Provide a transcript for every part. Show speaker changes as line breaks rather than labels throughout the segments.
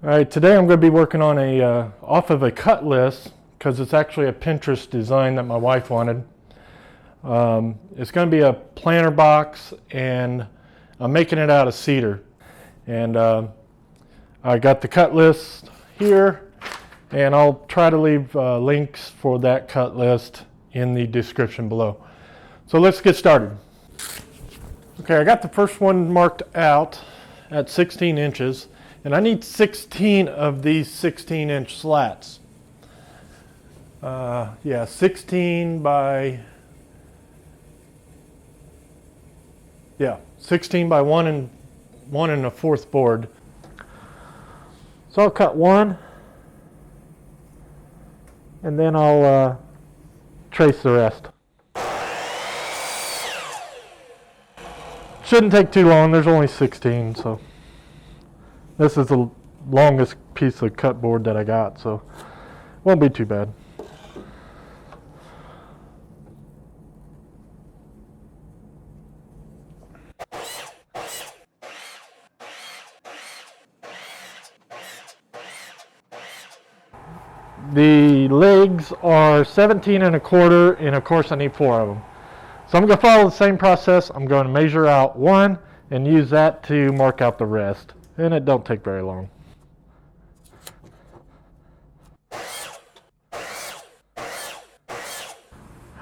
All right, today I'm going to be working on off of a cut list because it's actually a Pinterest design that my wife wanted. It's going to be a planter box, and I'm making it out of cedar. And I got the cut list here, and I'll try to leave links for that cut list in the description below. So let's get started. Okay, I got the first one marked out at 16 inches. And I need 16 of these 16-inch slats. 16 by 1 and 1 1/4 board. So I'll cut one, and then I'll trace the rest. Shouldn't take too long. There's only 16, so. This is the longest piece of cut board that I got, so won't be too bad. The legs are 17 1/4, and of course I need 4 of them. So I'm going to follow the same process. I'm going to measure out one and use that to mark out the rest. And it don't take very long.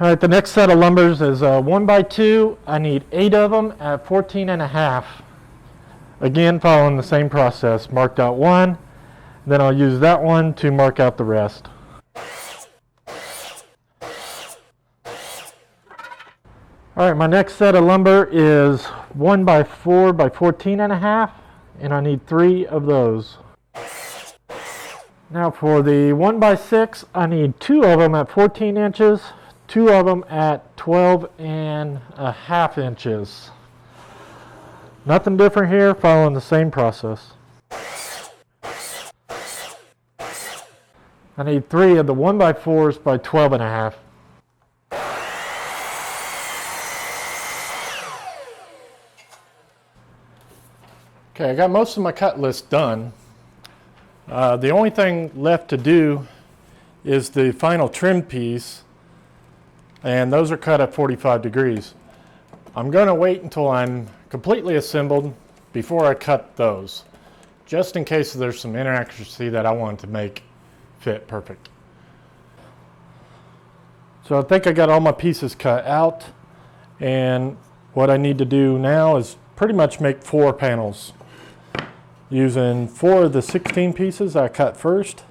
Alright, the next set of lumbers is 1 by 2. I need 8 of them at 14 1/2. Again, following the same process. Marked out one, then I'll use that one to mark out the rest. Alright, my next set of lumber is 1 by 4 by 14 1/2. And I need 3 of those. Now for the 1 by 6, I need 2 of them at 14 inches, 2 of them at 12 1/2 inches. Nothing different here, following the same process. I need 3 of the 1 by 4s by 12 1/2. Okay, I got most of my cut list done. The only thing left to do is the final trim piece, and those are cut at 45 degrees. I'm going to wait until I'm completely assembled before I cut those, just in case there's some inaccuracy that I want to make fit perfect. So I think I got all my pieces cut out, and what I need to do now is pretty much make 4 panels. Using 4 of the 16 pieces I cut first,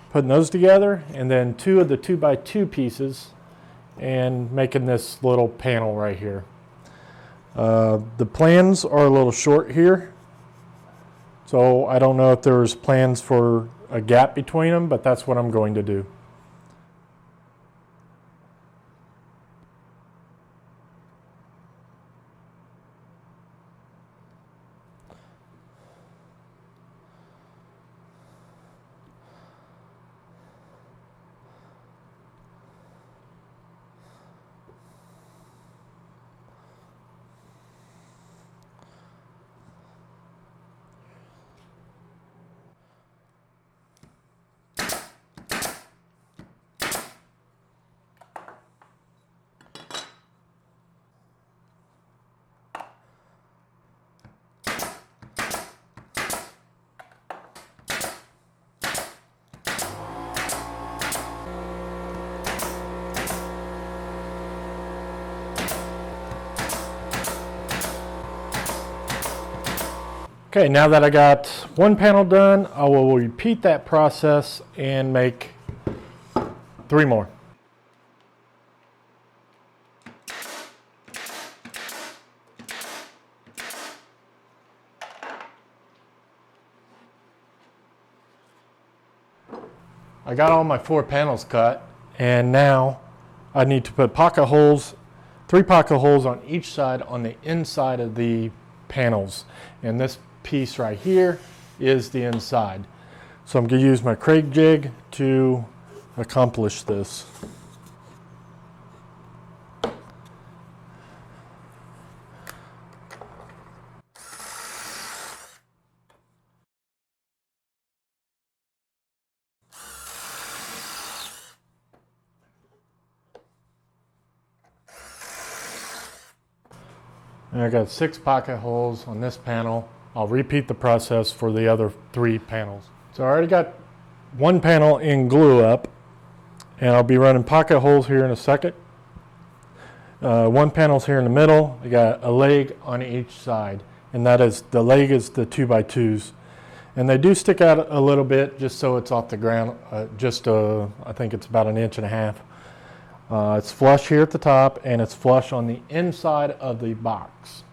putting those together, and then 2 of the 2 by 2 pieces, and making this little panel right here. The plans are a little short here, so I don't know if there's plans for a gap between them, but that's what I'm going to do. Okay, now that I got one panel done, I will repeat that process and make 3 more. I got all my 4 panels cut, and now I need to put pocket holes, 3 pocket holes on each side on the inside of the panels. And this piece right here is the inside. So I'm going to use my Craig jig to accomplish this. And I got 6 pocket holes on this panel. I'll repeat the process for the other 3 panels. So I already got 1 panel in glue up, and I'll be running pocket holes here in a second. 1 panel's here in the middle. I got a leg on each side, and that is, the leg is the 2x2s. And they do stick out a little bit just so it's off the ground, I think it's about 1.5 inches. It's flush here at the top, and it's flush on the inside of the box.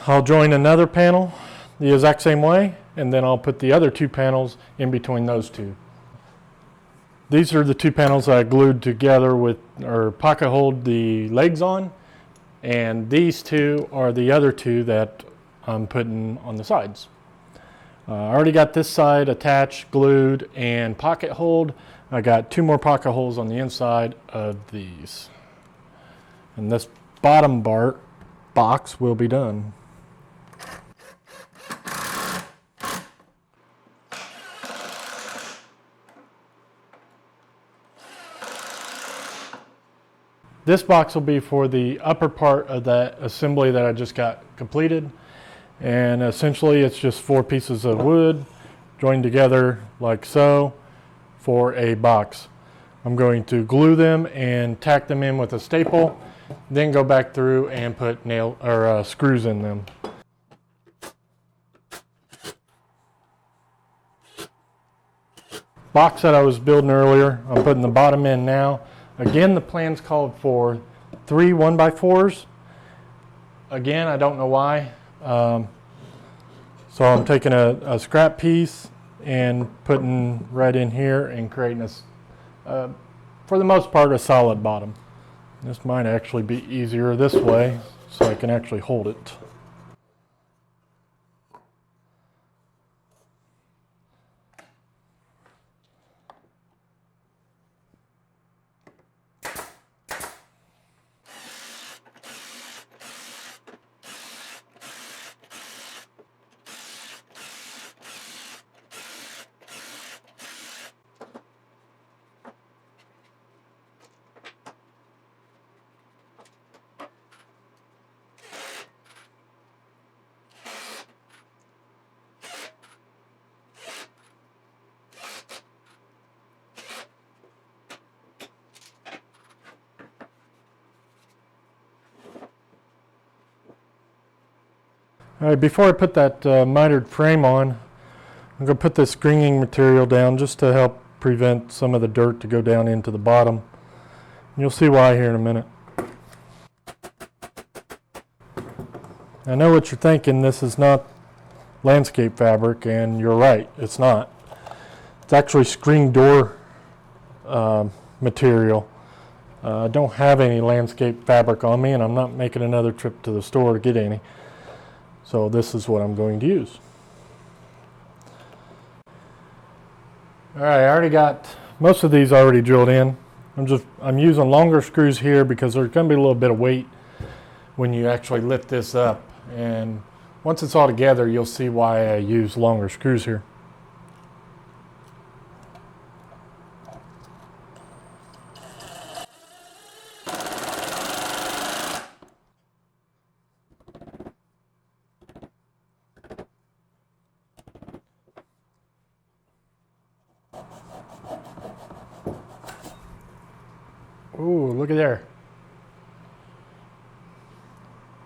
I'll join another panel the exact same way, and then I'll put the other 2 panels in between those 2. These are the 2 panels I glued together with, or pocket holed the legs on, and these 2 are the other 2 that I'm putting on the sides. I already got this side attached, glued, and pocket holed. I got 2 more pocket holes on the inside of these. And this bottom box will be done. This box will be for the upper part of that assembly that I just got completed. And essentially it's just 4 pieces of wood joined together like so for a box. I'm going to glue them and tack them in with a staple, then go back through and put screws in them. Box that I was building earlier, I'm putting the bottom in now. Again, the plans called for 3 1x4s. Again, I don't know why. So I'm taking a scrap piece and putting right in here and creating this, for the most part, a solid bottom. This might actually be easier this way so I can actually hold it. All right, before I put that mitered frame on, I'm going to put this screening material down just to help prevent some of the dirt to go down into the bottom. You'll see why here in a minute. I know what you're thinking, this is not landscape fabric, and you're right, it's not. It's actually screen door material. I don't have any landscape fabric on me, and I'm not making another trip to the store to get any. So this is what I'm going to use. All right, I already got most of these already drilled in. I'm using longer screws here because there's going to be a little bit of weight when you actually lift this up. And once it's all together, you'll see why I use longer screws here. Ooh, look at there.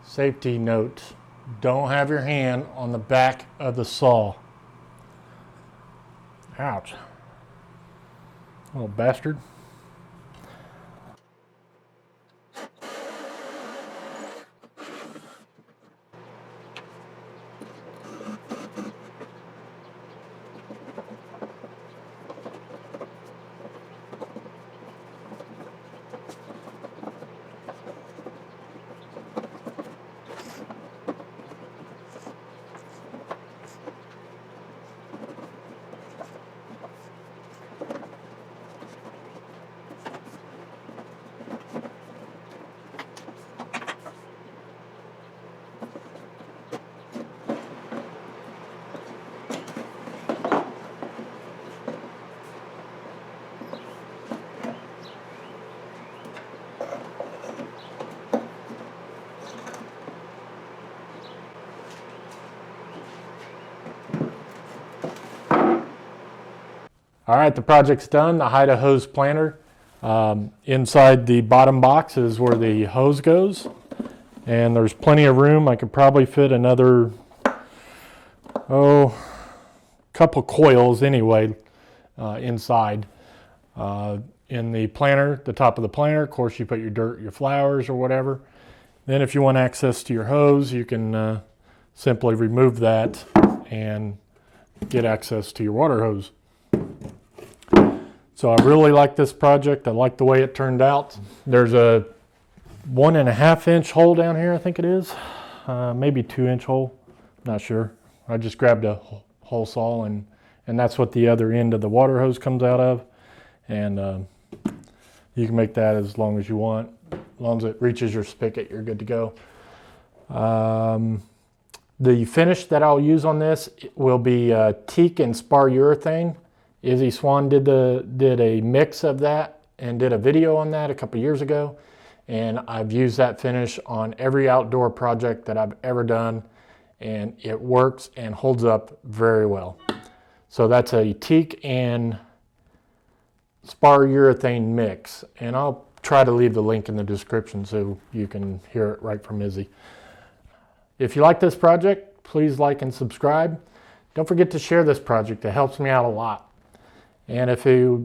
Safety note. Don't have your hand on the back of the saw. Ouch. Little bastard. All right, the project's done. The hide a hose planter. Inside the bottom box is where the hose goes. And there's plenty of room. I could probably fit another, couple coils anyway inside. In the planter, the top of the planter, of course you put your dirt, your flowers or whatever. Then if you want access to your hose, you can simply remove that and get access to your water hose. So I really like this project. I like the way it turned out. There's a 1.5 inch hole down here, I think it is. Maybe 2-inch hole, not sure. I just grabbed a hole saw and that's what the other end of the water hose comes out of. And you can make that as long as you want. As long as it reaches your spigot, you're good to go. The finish that I'll use on this will be teak and spar urethane. Izzy Swan did a mix of that and did a video on that a couple years ago. And I've used that finish on every outdoor project that I've ever done. And it works and holds up very well. So that's a teak and spar urethane mix. And I'll try to leave the link in the description so you can hear it right from Izzy. If you like this project, please like and subscribe. Don't forget to share this project. It helps me out a lot. And if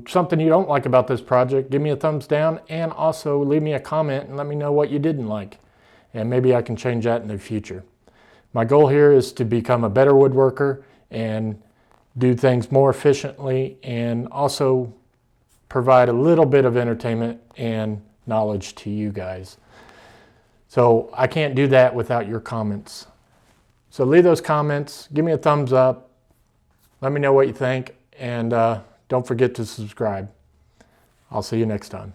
something you don't like about this project, give me a thumbs down and also leave me a comment and let me know what you didn't like. And maybe I can change that in the future. My goal here is to become a better woodworker and do things more efficiently and also provide a little bit of entertainment and knowledge to you guys. So I can't do that without your comments. So leave those comments, give me a thumbs up, let me know what you think, and don't forget to subscribe. I'll see you next time.